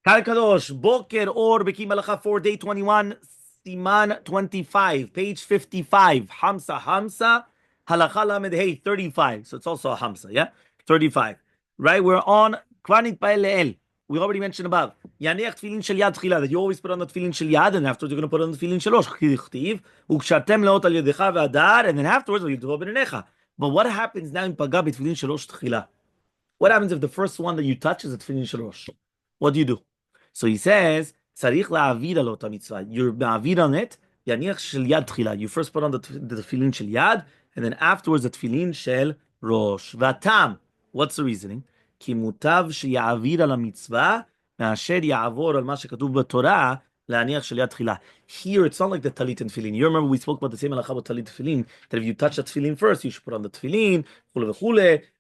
Kal Kadosh, Boker or Bekiim Bahalacha for day 21, Siman 25, page 55. Hamsa, Halacha Lamed Hey, 35. So it's also a Hamsa, yeah? 35. Right? We're on Kvanit Le'el. We already mentioned above. Yaniach Tefillin shel Yad Tchila, that you always put on the Tefillin shel Yad, and afterwards you're going to put on the Tefillin shel Rosh. Chtiv, Ukshartem leot al Yedecha ve'adar, and then afterwards you do b'nenecha. But what happens now in Pagab Tefillin shel Rosh Tchila? What happens if the first one that you touch is a Tefillin shel Rosh? What do you do? So he says, Tzarich la'avid al ota mitzvah. You're ma'avid on it. Yaniach shel Yad Tchila. You first put on the Tefillin shel Yad, and then afterwards the Tefillin shel Rosh. V'atam. What's the reasoning? כי מוטב שיעביר על המצווה מאשר יעבור על מה שכתוב בתורה להניח של יד תחילה. Here it's not like the talit and tefillin. You remember we spoke about the same halacha about talit and tefillin, that if you touch the tefillin first, you should put on the tefillin,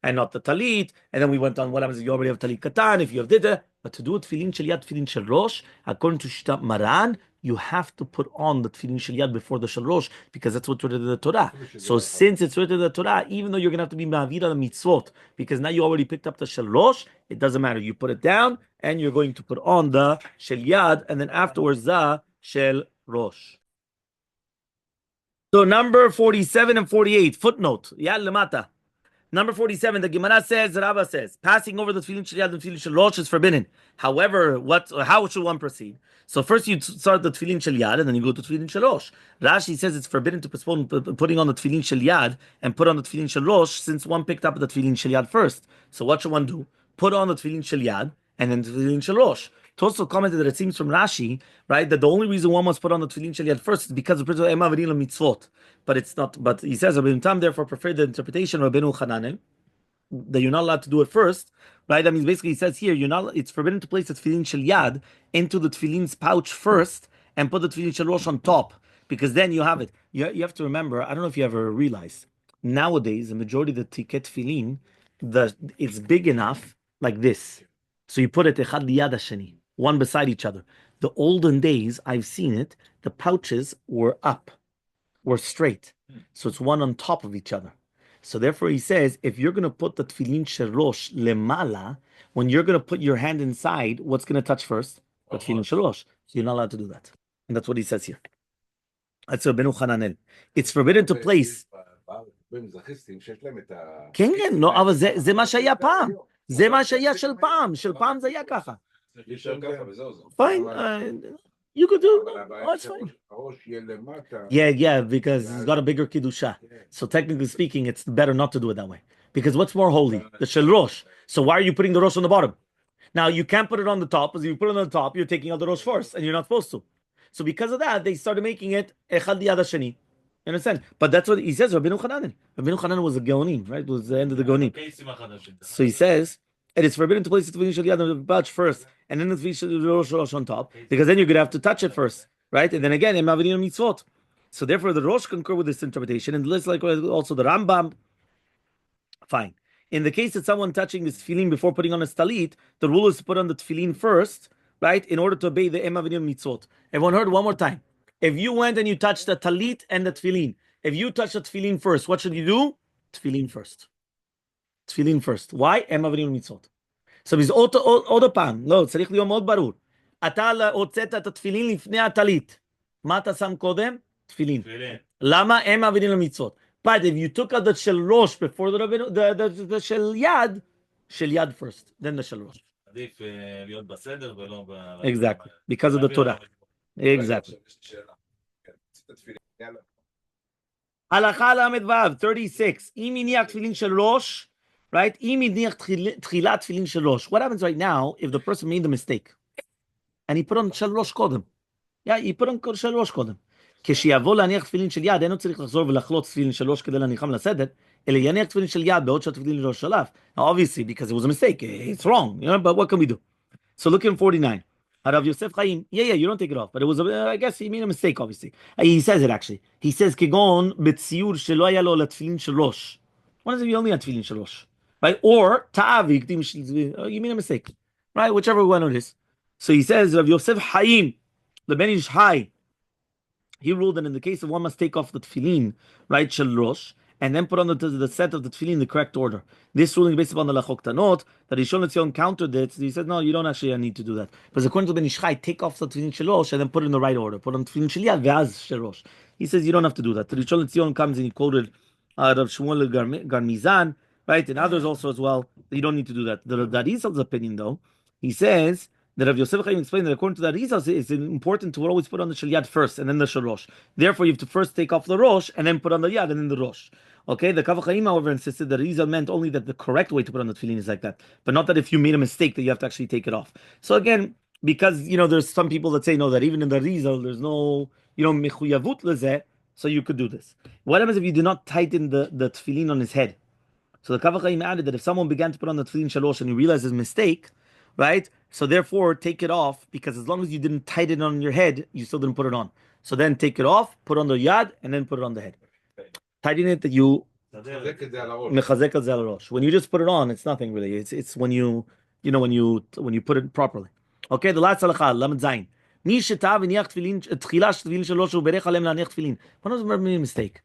and not the talit. And then we went on what happens if you already have talit katan, if you have dida. But to do a tefillin shel yad, tefillin shel rosh, according to Shitat Maran, you have to put on the tefillin shel yad before the shel rosh, because that's what's written in the Torah. So since it's written in the Torah, even though you're going to have to be ma'avir al mitzvot, because now you already picked up the shel rosh, it doesn't matter. You put it down, and you're going to put on the shel yad, and then afterwards the shel rosh. So number 47 and 48, footnote, yad lemata. Number 47, the Gemara says, Rava says, passing over the Tefillin shel Yad and Tefillin shel Rosh is forbidden. However, how should one proceed? So first you start the Tefillin shel Yad, and then you go to Tefillin shel Rosh. Rashi says it's forbidden to postpone putting on the Tefillin shel Yad and put on the Tefillin shel Rosh, since one picked up the Tefillin shel Yad first. So what should one do? Put on the Tefillin shel Yad and then the Tefillin shel Rosh. Tosso commented that it seems from Rashi, right, that the only reason one must put on the Tefillin shel Yad first is because of the principle of Ema V'Nila mitzvot. But it's not. But he says Rabbi Tam therefore preferred the interpretation of Rabbeinu Chananel that you're not allowed to do it first, right? That means basically he says here it's forbidden to place the Tefillin shel Yad into the Tefillin's pouch first and put the Tefillin shel Rosh on top, because then you have it. You have to remember. I don't know if you ever realized nowadays the majority of the tiket Tefillin, it's big enough like this, so you put it echad liyad hasheni, one beside each other. The olden days, I've seen it. The pouches were up, were straight, so it's one on top of each other. So therefore, he says, if you're going to put the Tefillin shel Rosh lemala, when you're going to put your hand inside, what's going to touch first? The Tefillin shel Rosh. So you're not allowed to do that, and that's what he says here. That's Rabbeinu Chananel. It's forbidden to place. כן, כן, לא, אבל זה מה שהיה פעם. זה מה שהיה של פעם. של פעם זה היה ככה. Fine. You could do. Oh, it's fine. Yeah, because it's got a bigger kiddusha. So technically speaking, it's better not to do it that way. Because what's more holy? The shel rosh. So why are you putting the rosh on the bottom? Now you can't put it on the top, because if you put it on the top, you're taking out the rosh first, and you're not supposed to. So because of that, they started making it echad liyad hasheni. You understand? But that's what he says. Rabbeinu Chananel. Rabbeinu Chananel was a geonim, right? It was the end of the geonim. So he says, it is forbidden to place the Tefillin shel Yad on the pouch first, and then the Tefillin shel Rosh on top, because then you're going to have to touch it first, right? And then again, Ema V'Nila mitzvot. So therefore, the Rosh concur with this interpretation, and let's like also the Rambam. Fine. In the case that someone touching this tefillin before putting on a talit, the rule is to put on the tefillin first, right, in order to obey the Ema V'Nila mitzvot. Everyone heard one more time. If you went and you touched the talit and the tefillin, if you touch the tefillin first, what should you do? Tefillin first. Tefillin first. Why? Ema V'Nila mitzvot. So it's עוד פעם, לא, צריך להיות מאוד ברור. אתה הוצאת את התפילין לפני הטלית. מה אתה שם קודם? תפילין. למה? Ema V'Nila mitzvot. But if you took out the shel rosh before the shel yad first, then the shel rosh. עדיף להיות בסדר ולא Exactly. Because of the Torah. Exactly. הלכה למד ו' 36. אם הניח תפילין של ראש, right? אם הניח תחילת תפילין של ראש. What happens right now if the person made the mistake and he put on של ראש קודם? Yeah, he put on של ראש קודם. כשיבוא להניח תפילין של יד, אינו צריך לחזור ולחלוץ תפילין של ראש כדי להניחם לסדר, אלא יניח תפילין של יד בעוד שהתפילין של ראש שלף. Now obviously, because it was a mistake, it's wrong, you know, but what can we do? So look in 49. Rav Yosef Chaim, yeah, you don't take it off, but it was, I guess he made a mistake, obviously. He says it actually. He says, כגון בציור שלא היה לו לתפילין של ראש. What is it you only had tefillin shel Rosh? Right? Or ta'av, you made a mistake. Right? Whichever one it is. So he says, Rav Yosef Chaim, the Ben Ish Hai, he ruled that in the case of one must take off the tefillin, right, shel Rosh, and then put on the set of the tefillin in the correct order. This ruling based upon the Lachok Tanot, that Rishon LeZion countered it. He said, no, you don't actually need to do that. But according to Ben Ishchai, take off the tefillin shel Rosh and then put it in the right order. Put on tefillin shel Yad ve'az shel Rosh. He says you don't have to do that. The Rishon LeZion comes and he quoted Rav Shmuel Garmizan, right, and others also as well. You don't need to do that. The Arizal's opinion, though, he says that Rav Yosef Chaim explained that according to the Arizal, it's important to always put on the shel Yad first and then the shel Rosh. Therefore, you have to first take off the Rosh and then put on the Yad and then the Rosh. Okay, the Kav HaChaim, however, insisted that Arizal meant only that the correct way to put on the tefillin is like that, but not that if you made a mistake that you have to actually take it off. So again, because there's some people that say no, that even in the Arizal there's no mechuyavut lezeh, so you could do this. What happens if you do not tighten the tefillin on his head? So the Kav HaChaim added that if someone began to put on the tefillin shalosh and you realize his mistake, right? So therefore, take it off, because as long as you didn't tighten it on your head, you still didn't put it on. So then take it off, put on the yad, and then put it on the head. Tighten it that you mechazek al zel rosh. When you just put it on, it's nothing really. It's when you when you put it properly. Okay, the last halacha, lamed zayin. Mi shetav v'niach tefillin tchilash tefillin shalosh uberech alem laniach tefillin. One of them made a mistake.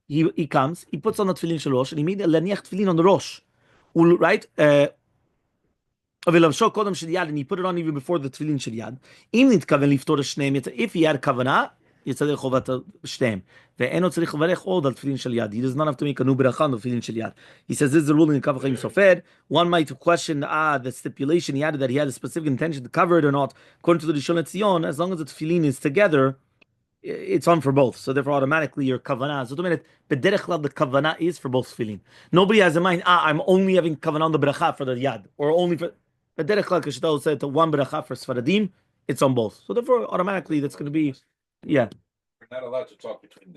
He comes, he puts on the tefillin shalosh, and he made a laniach tefillin on the rosh, right? And he put it on even before the tefillin shel yad. If he had kavanah, he does not have to make a new bracha on the tefillin shel yad. He says this is the ruling in Kav HaChaim Sofer. One might question the stipulation he added that he had a specific intention to cover it or not. According to the Rishon LeZion, as long as the tefillin is together, it's on for both. So therefore, automatically your kavanah. So the kavanah is for both tefillin. Nobody has in mind, I'm only having kavanah on the bracha for the yad, or only for. But derech klal kashtal said to one bracha for Sfaradim, it's on both. So therefore, automatically that's going to be, yeah. We're not allowed to talk between